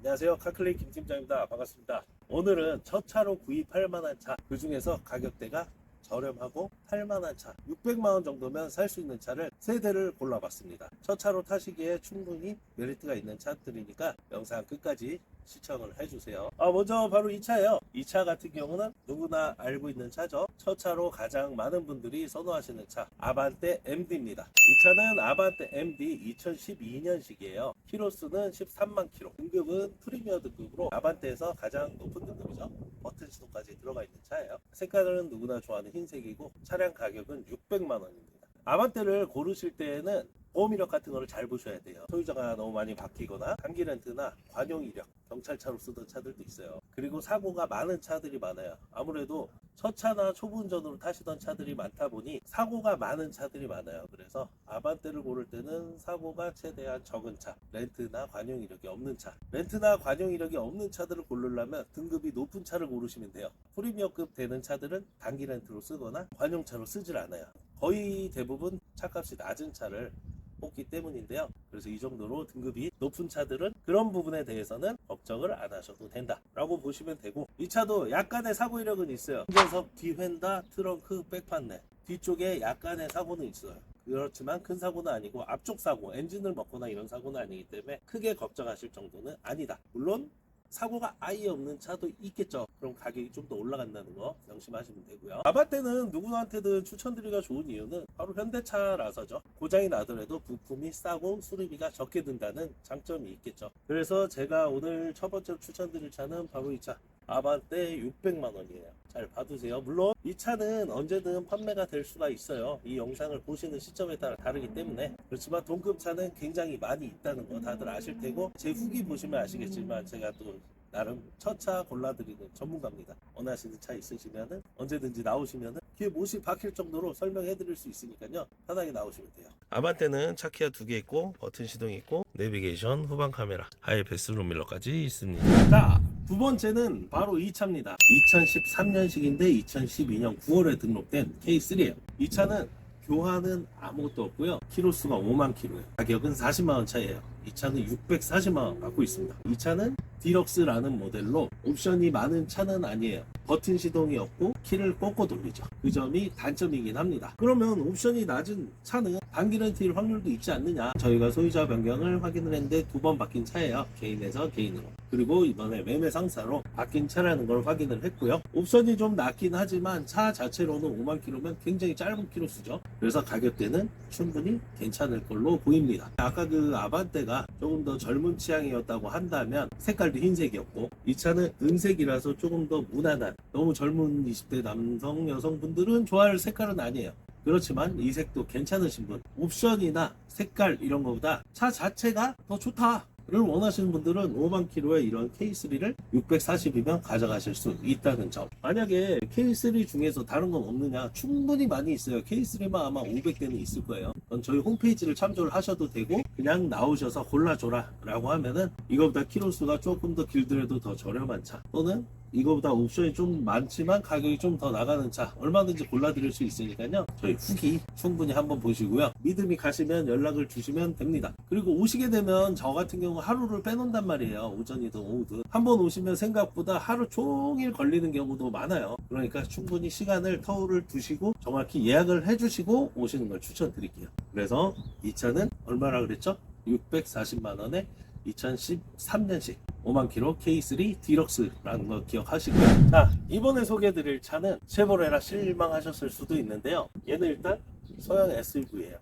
안녕하세요. 카클레이 김팀장입니다. 반갑습니다. 오늘은 첫 차로 구입할 만한 차, 그 중에서 가격대가 저렴하고 탈만한 차, 600만원 정도면 살 수 있는 차를 3대를 골라봤습니다. 첫 차로 타시기에 충분히 메리트가 있는 차들이니까 영상 끝까지 시청을 해주세요. 먼저 바로 이 차예요. 이 차 같은 경우는 누구나 알고 있는 차죠. 첫 차로 가장 많은 분들이 선호하시는 차, 아반떼 MD입니다. 이 차는 아반떼 MD 2012년식이에요. 키로수는 13만 킬로, 등급은 프리미어 등급으로 아반떼에서 가장 높은 등급이죠. 버튼 시동까지 들어가 있는 차예요. 색깔은 누구나 좋아하는 흰색이고 차량 가격은 600만 원입니다. 아반떼를 고르실 때에는 보험 이력 같은 거를 잘 보셔야 돼요. 소유자가 너무 많이 바뀌거나 단기 렌트나 관용 이력, 경찰차로 쓰던 차들도 있어요. 그리고 사고가 많은 차들이 많아요. 아무래도 첫 차나 초보 운전으로 타시던 차들이 많다 보니 사고가 많은 차들이 많아요. 그래서 아반떼를 고를 때는 사고가 최대한 적은 차, 렌트나 관용 이력이 없는 차, 렌트나 관용 이력이 없는 차들을 고르려면 등급이 높은 차를 고르시면 돼요. 프리미어급 되는 차들은 단기 렌트로 쓰거나 관용차로 쓰질 않아요. 거의 대부분 차값이 낮은 차를 뽑기 때문인데요. 그래서 이 정도로 등급이 높은 차들은 그런 부분에 대해서는 걱정을 안 하셔도 된다 라고 보시면 되고, 이 차도 약간의 사고 이력은 있어요. 운전석 뒤휀다, 트렁크, 백판넬 뒤쪽에 약간의 사고는 있어요. 그렇지만 큰 사고는 아니고 앞쪽 사고, 엔진을 먹거나 이런 사고는 아니기 때문에 크게 걱정하실 정도는 아니다. 물론 사고가 아예 없는 차도 있겠죠. 그럼 가격이 좀 더 올라간다는 거 명심하시면 되고요. 아반떼는 누구한테든 추천드리기가 좋은 이유는 바로 현대차라서죠. 고장이 나더라도 부품이 싸고 수리비가 적게 든다는 장점이 있겠죠. 그래서 제가 오늘 첫 번째로 추천드릴 차는 바로 이 차, 아반떼 600만 원이에요. 잘 봐두세요. 물론 이 차는 언제든 판매가 될 수가 있어요. 이 영상을 보시는 시점에 따라 다르기 때문에. 그렇지만 동급차는 굉장히 많이 있다는 거 다들 아실 테고, 제 후기 보시면 아시겠지만 제가 또 나름 첫 차 골라드리는 전문가입니다. 원하시는 차 있으시면은 언제든지 나오시면은 귀에 못이 박힐 정도로 설명해 드릴 수 있으니까요. 편하게 나오시면 돼요. 아반떼는 차 키가 2개 있고 버튼 시동이 있고 내비게이션, 후방 카메라, 하이패스 룸밀러까지 있습니다. 자, 두 번째는 바로 이 차입니다. 2013년식인데 2012년 9월에 등록된 K3예요. 이 차는 교환은 아무것도 없고요. 키로수가 5만 킬로예요. 가격은 40만 원 차이에요. 이 차는 640만 원 받고 있습니다. 이 차는 디럭스라는 모델로 옵션이 많은 차는 아니에요. 버튼 시동이 없고 키를 꽂고 돌리죠. 그 점이 단점이긴 합니다. 그러면 옵션이 낮은 차는 단기 렌트일 확률도 있지 않느냐? 저희가 소유자 변경을 확인을 했는데 2번 바뀐 차예요. 개인에서 개인으로. 그리고 이번에 매매 상사로 바뀐 차라는 걸 확인을 했고요. 옵션이 좀 낮긴 하지만 차 자체로는 5만 킬로면 굉장히 짧은 키로수죠. 그래서 가격대는 충분히 괜찮을 걸로 보입니다. 아까 그 아반떼가 조금 더 젊은 취향이었다고 한다면 색깔도 흰색이었고, 이 차는 은색이라서 조금 더 무난한, 너무 젊은 20대 남성 여성분들은 좋아할 색깔은 아니에요. 그렇지만 이 색도 괜찮으신 분, 옵션이나 색깔 이런 거보다 차 자체가 더 좋다 를 원하시는 분들은 5만 킬로의 이런 K3를 640이면 가져가실 수 있다는 점. 만약에 K3 중에서 다른 건 없느냐? 충분히 많이 있어요. K3만 아마 500대는 있을 거예요. 그건 저희 홈페이지를 참조를 하셔도 되고, 그냥 나오셔서 골라줘라 라고 하면은 이거보다 키로수가 조금 더 길더라도 더 저렴한 차, 또는 이거보다 옵션이 좀 많지만 가격이 좀 더 나가는 차 얼마든지 골라드릴 수 있으니까요. 저희 후기 충분히 한번 보시고요. 믿음이 가시면 연락을 주시면 됩니다. 그리고 오시게 되면 저 같은 경우 하루를 빼놓는단 말이에요. 오전이든 오후든. 한번 오시면 생각보다 하루 종일 걸리는 경우도 많아요. 그러니까 충분히 시간을 터울을 두시고 정확히 예약을 해주시고 오시는 걸 추천드릴게요. 그래서 이 차는 얼마라 그랬죠? 640만 원에 2013년식 5만 킬로 K3 디럭스라는 거 기억하시고요. 자, 이번에 소개해드릴 차는 쉐보레라 실망하셨을 수도 있는데요. 얘는 일단 소형 SUV예요.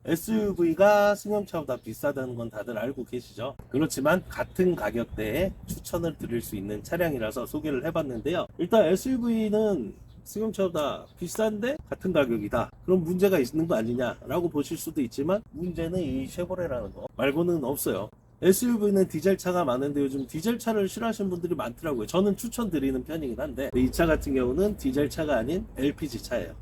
SUV가 승용차보다 비싸다는 건 다들 알고 계시죠? 그렇지만 같은 가격대에 추천을 드릴 수 있는 차량이라서 소개를 해봤는데요. 일단 SUV는 승용차보다 비싼데 같은 가격이다. 그럼 문제가 있는 거 아니냐 라고 보실 수도 있지만, 문제는 이 쉐보레라는 거 말고는 없어요. SUV는 디젤차가 많은데 요즘 디젤차를 싫어하시는 분들이 많더라고요. 저는 추천드리는 편이긴 한데, 이 차 같은 경우는 디젤차가 아닌 LPG 차예요.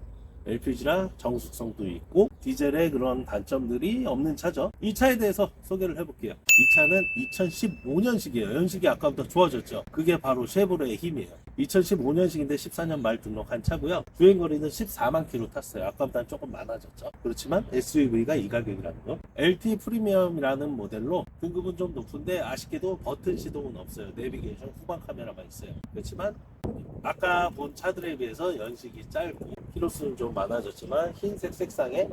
LPG라 정숙성도 있고 디젤의 그런 단점들이 없는 차죠. 이 차에 대해서 소개를 해볼게요. 이 차는 2015년식이에요. 연식이 아까보다 좋아졌죠. 그게 바로 쉐보레의 힘이에요. 2015년식인데 14년 말 등록한 차고요. 주행거리는 14만 킬로 탔어요. 아까보다 조금 많아졌죠. 그렇지만 SUV가 이 가격이라는 거. LT 프리미엄이라는 모델로 등급은 좀 높은데 아쉽게도 버튼 시동은 없어요. 내비게이션 후방 카메라만 있어요. 그렇지만 아까 본 차들에 비해서 연식이 짧고 키로수는 좀 많아졌지만 흰색 색상에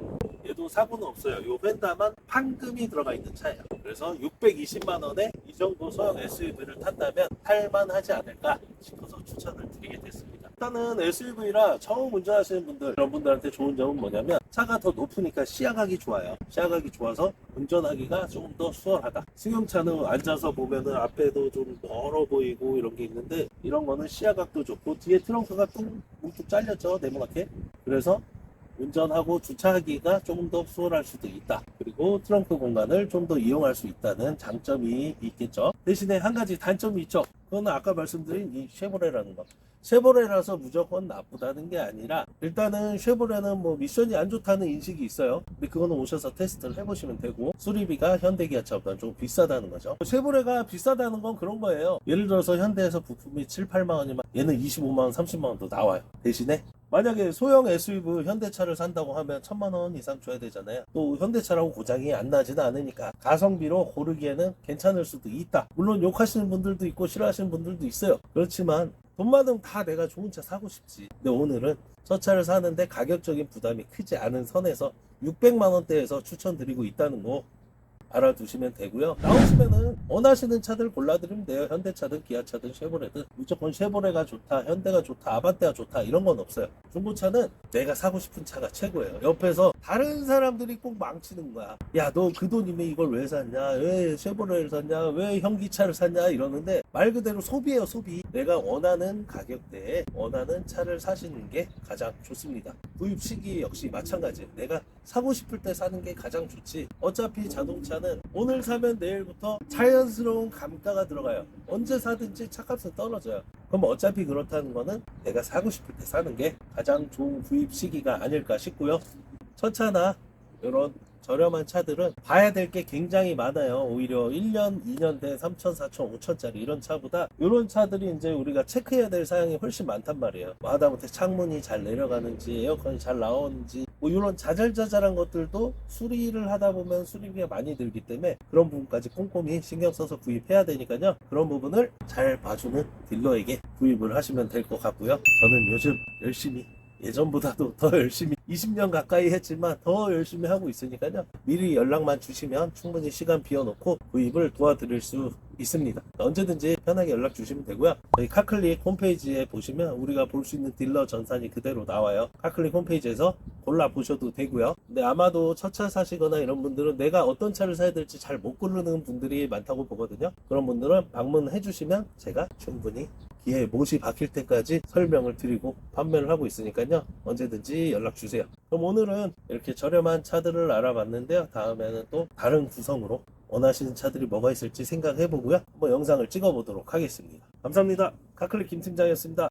얘도 사고는 없어요. 요 펜다만 판금이 들어가 있는 차예요. 그래서 620만 원에 이 정도 소형 SUV를 탄다면 탈만하지 않을까 싶어서 추천을 드리게 됐습니다. 일단은 SUV라 처음 운전하시는 분들, 그런 분들한테 좋은 점은 뭐냐면 차가 더 높으니까 시야각이 좋아요. 시야각이 좋아서 운전하기가 조금 더 수월하다. 승용차는 앉아서 보면은 앞에도 좀 멀어 보이고 이런 게 있는데 이런 거는 시야각도 좋고 뒤에 트렁크가 뚱 뭉툭 잘렸죠, 네모나게. 그래서 운전하고 주차하기가 조금 더 수월할 수도 있다. 그리고 트렁크 공간을 좀 더 이용할 수 있다는 장점이 있겠죠. 대신에 한 가지 단점이 있죠. 그건 아까 말씀드린 이 쉐보레라는 거. 쉐보레라서 무조건 나쁘다는 게 아니라 일단은 쉐보레는 뭐 미션이 안 좋다는 인식이 있어요. 근데 그거는 오셔서 테스트를 해보시면 되고 수리비가 현대기아차보다 좀 비싸다는 거죠. 쉐보레가 비싸다는 건 그런 거예요. 예를 들어서 현대에서 부품이 7, 8만 원이면 얘는 25만 원, 30만 원도 나와요. 대신에 만약에 소형 SUV 현대차를 산다고 하면 1000만 원 이상 줘야 되잖아요. 또 현대차라고 고장이 안 나지는 않으니까 가성비로 고르기에는 괜찮을 수도 있다. 물론 욕하시는 분들도 있고 싫어하시는 분들도 있어요. 그렇지만 돈 많으면 다 내가 좋은 차 사고 싶지. 근데 오늘은 저 차를 사는데 가격적인 부담이 크지 않은 선에서 600만 원대에서 추천드리고 있다는 거 알아두시면 되고요. 나오시면은 원하시는 차들 골라드리면 돼요. 현대차든 기아차든 쉐보레든 무조건 쉐보레가 좋다, 현대가 좋다, 아반떼가 좋다 이런 건 없어요. 중고차는 내가 사고 싶은 차가 최고예요. 옆에서 다른 사람들이 꼭 망치는 거야. 야, 너 그 돈이면 이걸 왜 샀냐? 왜 쉐보레를 샀냐? 왜 현기차를 샀냐? 이러는데 말 그대로 소비예요, 소비. 내가 원하는 가격대에 원하는 차를 사시는 게 가장 좋습니다. 구입 시기 역시 마찬가지. 내가 사고 싶을 때 사는 게 가장 좋지. 어차피 자동차는 오늘 사면 내일부터 자연스러운 감가가 들어가요. 언제 사든지 차값은 떨어져요. 그럼 어차피 그렇다는 거는 내가 사고 싶을 때 사는 게 가장 좋은 구입 시기가 아닐까 싶고요. 첫 차나 이런 저렴한 차들은 봐야 될 게 굉장히 많아요. 오히려 1년, 2년 된 3천, 4천, 5천짜리 이런 차보다 이런 차들이 이제 우리가 체크해야 될 사양이 훨씬 많단 말이에요. 뭐 하다못해 창문이 잘 내려가는지 에어컨이 잘 나오는지 뭐 이런 자잘자잘한 것들도 수리를 하다 보면 수리비가 많이 들기 때문에 그런 부분까지 꼼꼼히 신경 써서 구입해야 되니까요. 그런 부분을 잘 봐주는 딜러에게 구입을 하시면 될 것 같고요. 저는 요즘 열심히 예전보다도 더 열심히 20년 가까이 했지만 더 열심히 하고 있으니까요. 미리 연락만 주시면 충분히 시간 비워놓고 구입을 도와드릴 수 있습니다. 언제든지 편하게 연락 주시면 되고요. 저희 카클릭 홈페이지에 보시면 우리가 볼 수 있는 딜러 전산이 그대로 나와요. 카클릭 홈페이지에서 골라보셔도 되고요. 근데 아마도 첫 차 사시거나 이런 분들은 내가 어떤 차를 사야 될지 잘 못 고르는 분들이 많다고 보거든요. 그런 분들은 방문해 주시면 제가 충분히 기회 못이 박힐 때까지 설명을 드리고 판매를 하고 있으니까요. 언제든지 연락 주세요. 그럼 오늘은 이렇게 저렴한 차들을 알아봤는데요. 다음에는 또 다른 구성으로 원하시는 차들이 뭐가 있을지 생각해 보고요. 한번 영상을 찍어 보도록 하겠습니다. 감사합니다. 카클릭 김 팀장이었습니다.